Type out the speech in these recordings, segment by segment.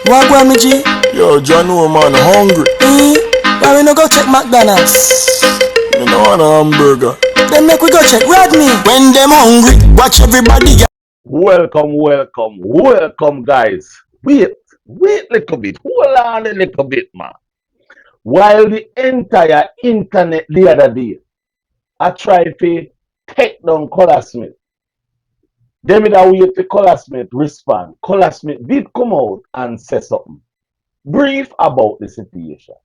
What go me G? Yo, John, no man, hungry. Why we no go check McDonald's? You know, want a hamburger. Then make we go check Rodney. When them hungry, watch everybody. Welcome, guys. Wait little bit. Hold on a little bit, man. While the entire internet the other day, I tried to take down Colassmith. Them that wait for Colassmith respond. Colassmith did come out and say something brief about the situation.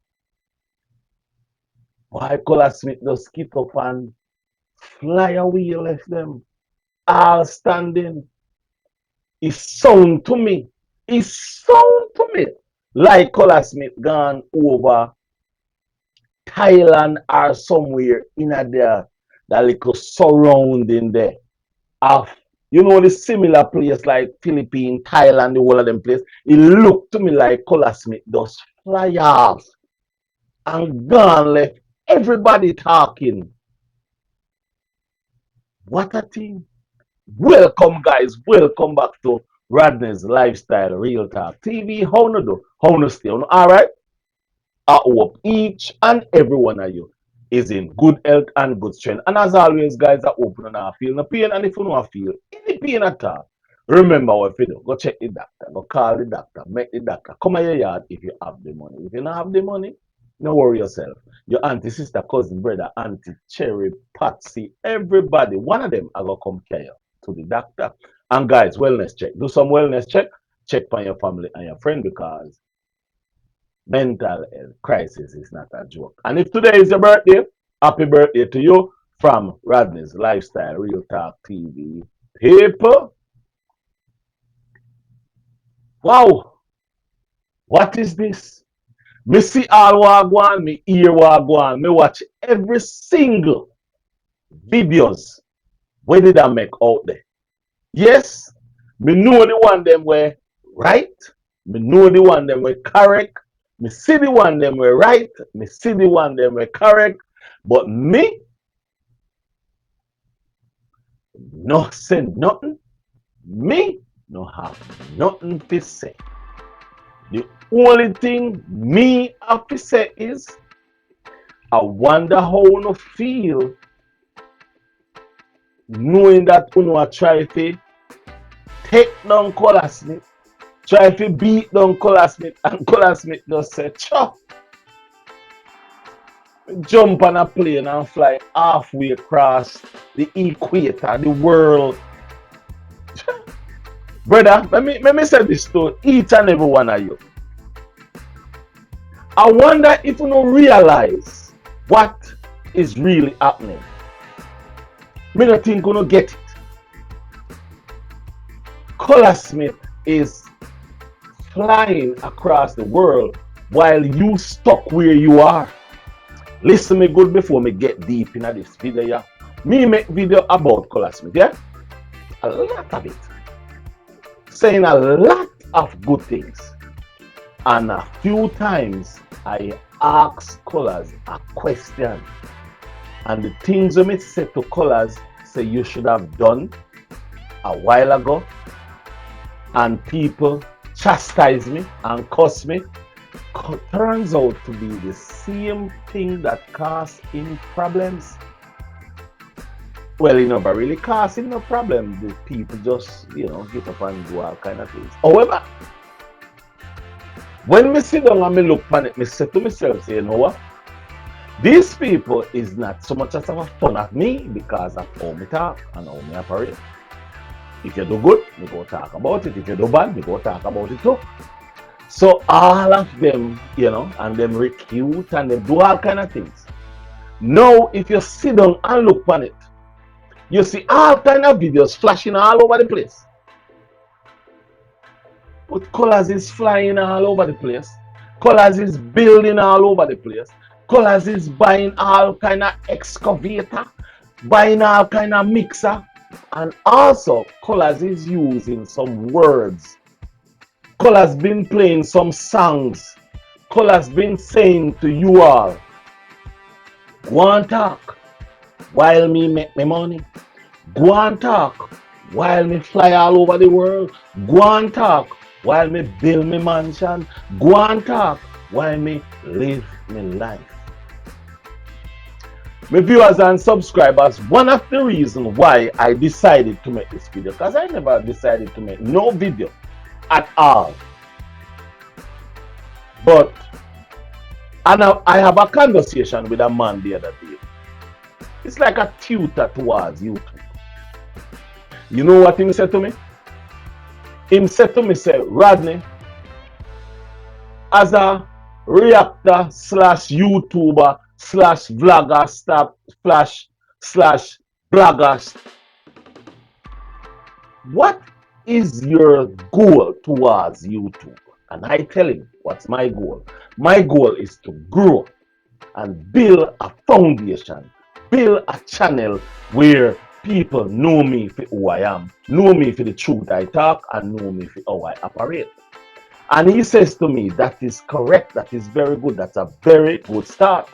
Why Colassmith just skip up and fly away left them all standing? It sound to me like Colassmith gone over Thailand or somewhere in there, that little surrounding there of the similar place like Philippines, Thailand, the whole of them place. It looked to me like Colassmith just fly off and gone left everybody talking. What a thing. Welcome, guys. Welcome back to Rodney's Lifestyle Real Talk TV. How no do? How no stay? All right? I hope each and every one of you is in good health and good strength. And as always, guys, I hope you don't feel no pain. And if you don't feel any pain at all, remember what you do. Go check the doctor. Go call the doctor. Make the doctor come at your yard if you have the money. If you don't have the money, don't worry yourself. Your auntie, sister, cousin, brother, auntie, Cherry, Patsy, everybody, one of them are going to come care to the doctor. And guys, wellness check. Do some wellness check. Check for your family and your friend, because mental health crisis is not a joke. And if today is your birthday, happy birthday to you from Rodney's Lifestyle Real Talk TV. People, wow, what is this? Me see all wagwan, me hear wagwan, me watch every single videos where did I make out there. Yes, me know the one them were right, me know the one them were correct, me see the one them were right, me see the one them were correct, but me no say nothing, me no have nothing to say. The only thing me have to say is, I wonder how you feel knowing that you are trying to take down Colassmith, try to beat down Colassmith, and Colassmith just say, chop, jump on a plane and fly halfway across the equator, the world. Brother, let me say this to each and every one of you. I wonder if you don't realize what is really happening. Me not think you don't get it. Colassmith is flying across the world while you stuck where you are. Listen me good before me get deep into this video. Yeah? Me make video about Colassmith, yeah? A lot of it. Saying a lot of good things. And a few times I ask Colaz a question. And the things I said to Colaz say you should have done a while ago. And people chastise me and curse me. Turns out to be the same thing that caused him problems. Well, it never really caused him no problem. The people just, get up and do all kind of things. However, when me sit down and me look on it, me say to myself, you know what? These people is not so much as a fun at me because of how me talk and how me operate. If you do good, we go talk about it. If you do bad, we go talk about it too. So all of them, and them recruit and them do all kind of things. Now, if you sit down and look on it, you see all kind of videos flashing all over the place. But Colaz is flying all over the place. Colaz is building all over the place. Colaz is buying all kind of excavator, buying all kind of mixer. And also, Colaz is using some words. Colaz been playing some songs. Colaz been saying to you all, go and talk while me make my money. Go and talk while me fly all over the world. Go and talk while me build me mansion, go and talk while me live my life. My viewers and subscribers, one of the reasons why I decided to make this video, because I never decided to make no video at all. But I have a conversation with a man the other day. It's like a tutor towards YouTube. You know what he said to me? He said to me, say, Rodney, as a reactor slash YouTuber slash vlogger slash blogger, what is your goal towards YouTube? And I tell him, what's my goal? My goal is to grow and build a foundation, build a channel where people know me for who I am, know me for the truth I talk, and know me for how I operate. And he says to me, that is correct, that is very good, that's a very good start.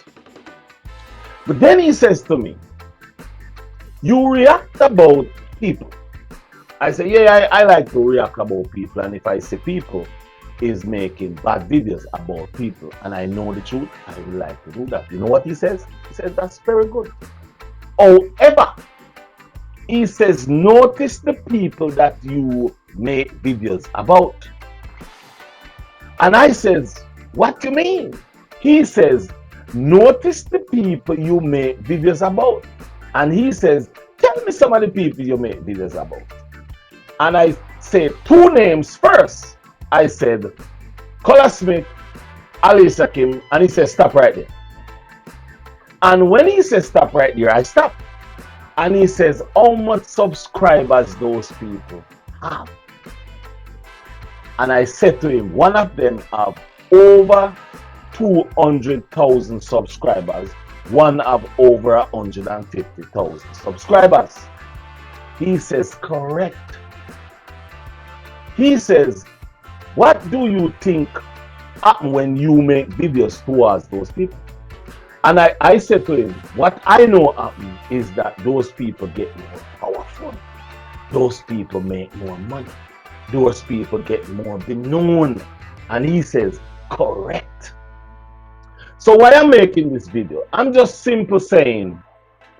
But then he says to me, you react about people. I say, yeah, I like to react about people, and if I see people is making bad videos about people and I know the truth, I would like to do that. You know what he says? He says, that's very good. However, he says, notice the people that you make videos about. And I says, what do you mean? He says, notice the people you make videos about. And he says, tell me some of the people you make videos about. And I say two names first. I said, Colassmith, Alicia Kim, and he said, stop right there. And when he says stop right there, I stop. And he says, how much subscribers those people have? And I said to him, one of them have over 200,000 subscribers, one have over 150,000 subscribers. He says, correct. He says, what do you think happen when you make videos towards those people? And I said to him, what I know happen is that those people get more powerful. Those people make more money. Those people get more known. And he says, correct. So why I'm making this video, I'm just simply saying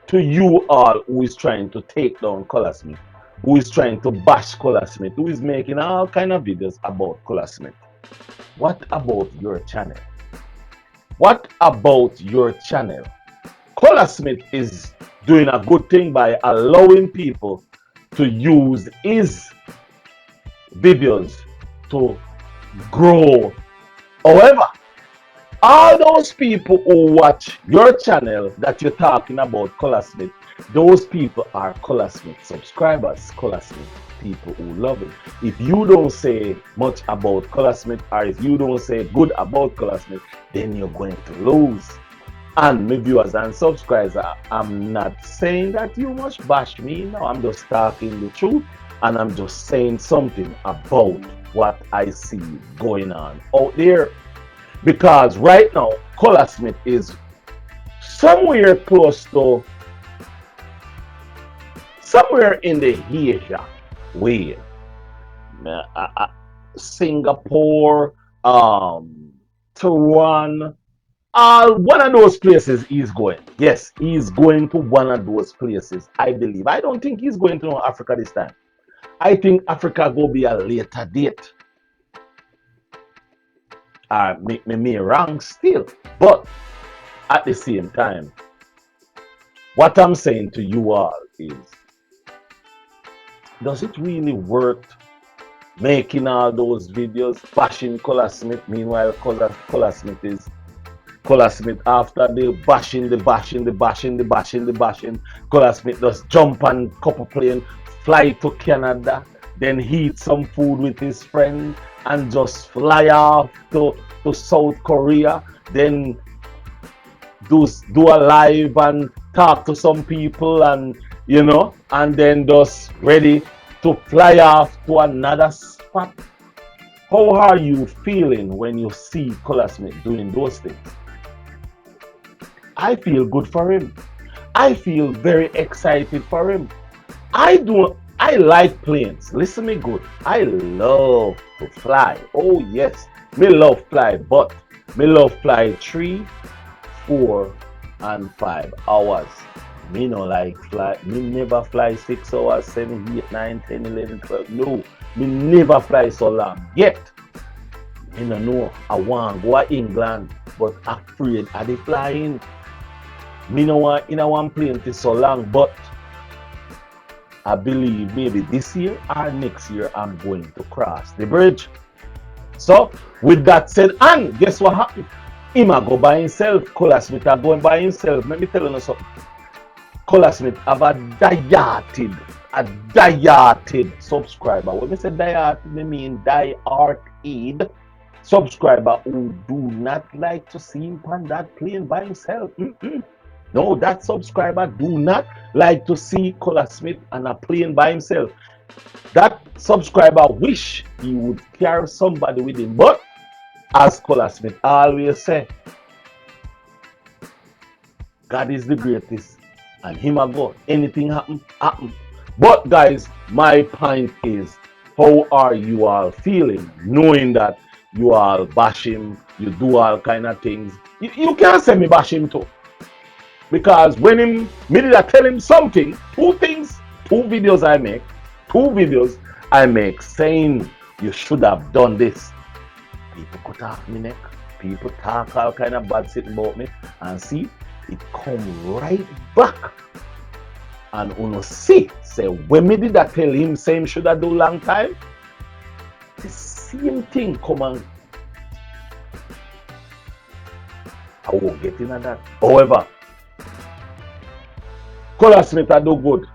to you all who is trying to take down Colassmith, who is trying to bash Colassmith, who is making all kind of videos about Colassmith. What about your channel? What about your channel? Colassmith is doing a good thing by allowing people to use his videos to grow. However, all those people who watch your channel that you're talking about, Colassmith, those people are Colassmith subscribers, Colassmith people who love it. If you don't say much about Colassmith, or if you don't say good about Colassmith, then you're going to lose. And my viewers and subscribers, I'm not saying that you must bash me. No, I'm just talking the truth, and I'm just saying something about what I see going on out there. Because right now, Colassmith is somewhere close to, somewhere in the Asia way. Singapore, Taiwan, one of those places he's going. Yes, he's going to one of those places, I believe. I don't think he's going to Africa this time. I think Africa will be a later date. Make me wrong still, but at the same time, what I'm saying to you all is, does it really worth making all those videos bashing Colassmith? Meanwhile, Colassmith is Colassmith, after the bashing, Colassmith just jump on couple plane, fly to Canada, then eat some food with his friend, and just fly off to South Korea, then do a live and talk to some people, and you know, and then just ready to fly off to another spot. How are you feeling when you see Colassmith doing those things? I feel good for him. I feel very excited for him. I I like planes. Listen me good. I love to fly. Oh yes, me love fly, but me love fly 3, 4, and 5 hours. Me no like fly. Me never fly 6 hours, 7, 8, 9, 10, 11, 12. No, me never fly so long. Yet, me no know. I want go to England, but afraid of the flying. Me no want in a one plane for so long, but I believe maybe this year or next year I'm going to cross the bridge. So, with that said, and guess what happened? Him a go by himself. Colaz Smith a going by himself. Let me tell you something. Colaz Smith have a diehard subscriber. When I say diehard, I mean die-hearted subscriber who do not like to see him on that plane by himself. No, that subscriber do not like to see Colaz Smith on a plane by himself. That subscriber wish he would carry somebody with him. But as Colaz Smith always say, God is the greatest, and him a go. Anything happen. But guys, my point is, how are you all feeling, knowing that you all bash him, you do all kind of things? You can't say me bash him too. Because when me did I tell him something, 2 videos I make saying you should have done this. People cut off me neck, people talk all kind of bad shit about me, and see, it come right back. And uno see, say when me did I tell him same should I do long time, the same thing come and I won't get into that. However, Colassmith I do good.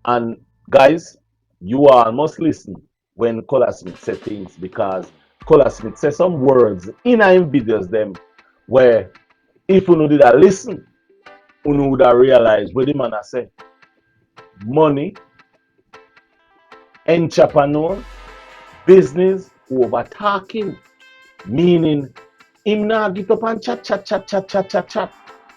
And guys, you all must listen when Colassmith say things, because Colassmith say some words in our videos them where if you did a listen, you would have realized what the man has said. Money, entrepreneur, business over talking. Meaning him now get up and chat.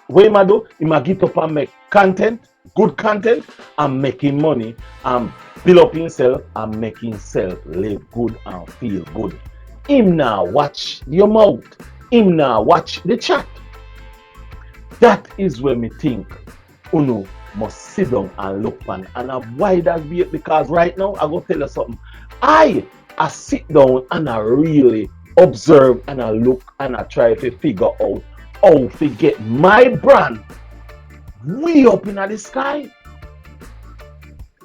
What him a do? Him a get up and make content, good content, and making money and build up himself and make himself live good and feel good. Him now watch your mouth. Him now watch the chat. That is when me think Uno must sit down and look pan and avoid that bait, because right now I go tell you something. I sit down and I really observe and I look and I try to figure out how to get my brand way up in the sky.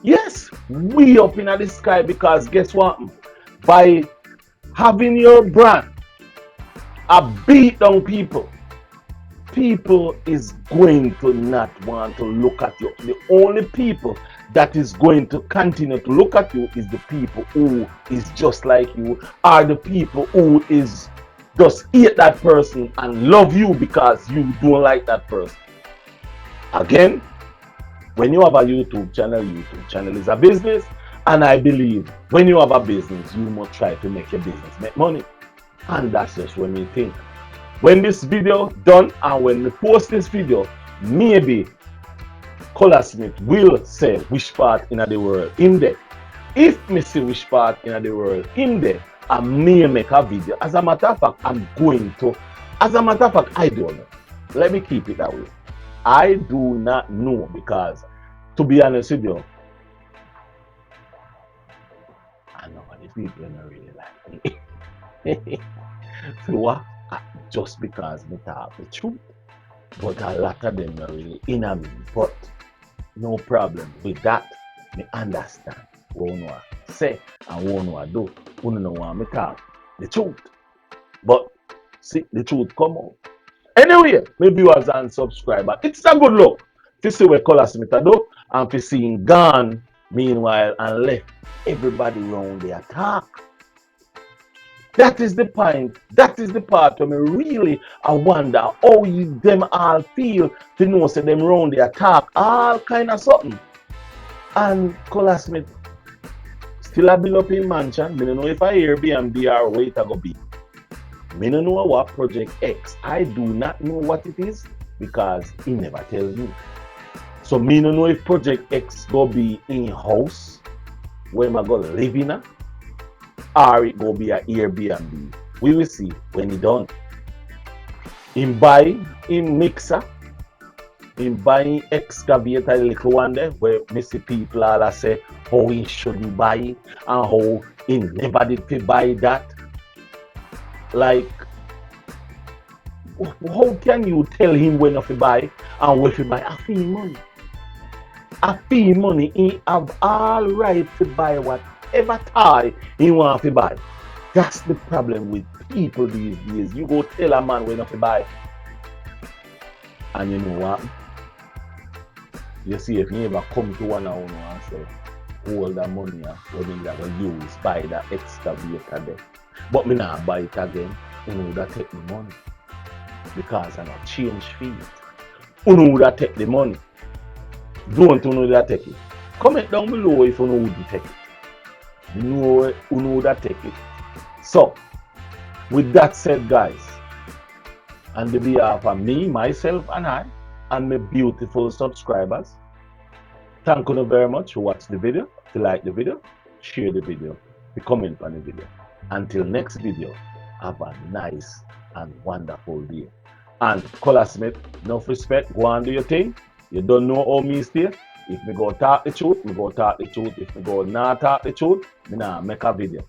Yes, way up in the sky, because guess what? By having your brand, I beat down people. People is going to not want to look at you. The only people that is going to continue to look at you is the people who is just like you, or the people who is just hate that person and love you because you don't like that person. Again, when you have a YouTube channel is a business, and I believe when you have a business, you must try to make your business make money. And that's just when we think. When this video done and when we post this video, maybe Colassmith will say which part in the world him there. If me see which part in the world him there, I may make a video. As a matter of fact, I'm going to. As a matter of fact, I don't know. Let me keep it that way. I do not know, because to be honest with you, I know the people don't really like me. So what? Just because me talk the truth, but a lot of them are really in me. But no problem with that. Me understand what you say and what you do. You don't want me talk the truth, but see the truth come out. Anyway, maybe you as a subscriber, it's a good look to see what Colassmith do and to see him gone meanwhile and left everybody around their talk. That is the point. That is the part where me really I wonder how them all feel to know say them round their talk all kind of something. And Colassmith still a build up in mansion. Me don't know if I Airbnb or where it go be. Me don't know what Project X. I do not know what it is because he never tell me. So me no know if Project X go be in house where I go live in a, or it go be a Airbnb. We will see when he done. In buy in mixer, in buying excavator the little one there where missy people all say how he shouldn't buy it and how he never did to buy that. Like how can you tell him when to buy and when to buy a fee money? A fee money, he have all right to buy whatever tie he want to buy. That's the problem with people these days. You go tell a man when to buy, and you know what? You see, if you ever come to one of them and say, hold the money when you are going to use, buy the excavator there. But me not buy it again. You know that take the money. Because I not change fees. You know that take the money. Don't you know that take it? Comment down below if you know who to take it. You know that take it. So, with that said, guys, on the behalf of me, myself, and I, and my beautiful subscribers, thank you very much for watching the video. If you like the video, share the video, comment on the video. Until next video, have a nice and wonderful day. And Colassmith, enough respect, go and do your thing. You don't know how me stay. If me go talk the truth, me go talk the truth. If me go not talk the truth, me nah make a video.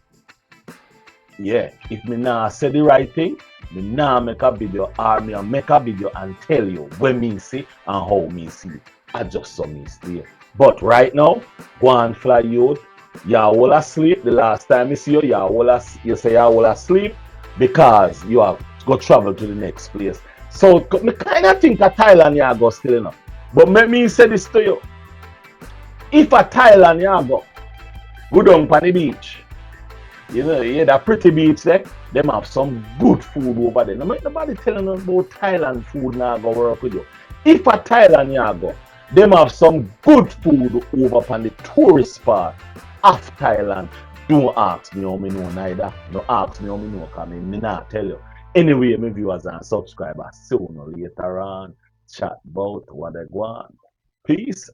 Yeah, if me nah say the right thing, me nah make a video, or me make a video and tell you when me see and how me see. I just saw me stay. But right now, go and fly you. You all asleep. The last time I see you, you say you all asleep because you have to go travel to the next place. So me kind of think that Thailand you go still enough. But let me say this to you. If a Thailand you go down on the beach. You know, yeah, that pretty beach there, them have some good food over there. Nobody telling us about Thailand food now go work with you. If a Thailand you go, them have some good food over on the tourist spot of Thailand. Don't ask me how me know neither. Don't ask me how me know because me not tell you. Anyway, my viewers and subscribers, sooner or later on, chat about what they want. Peace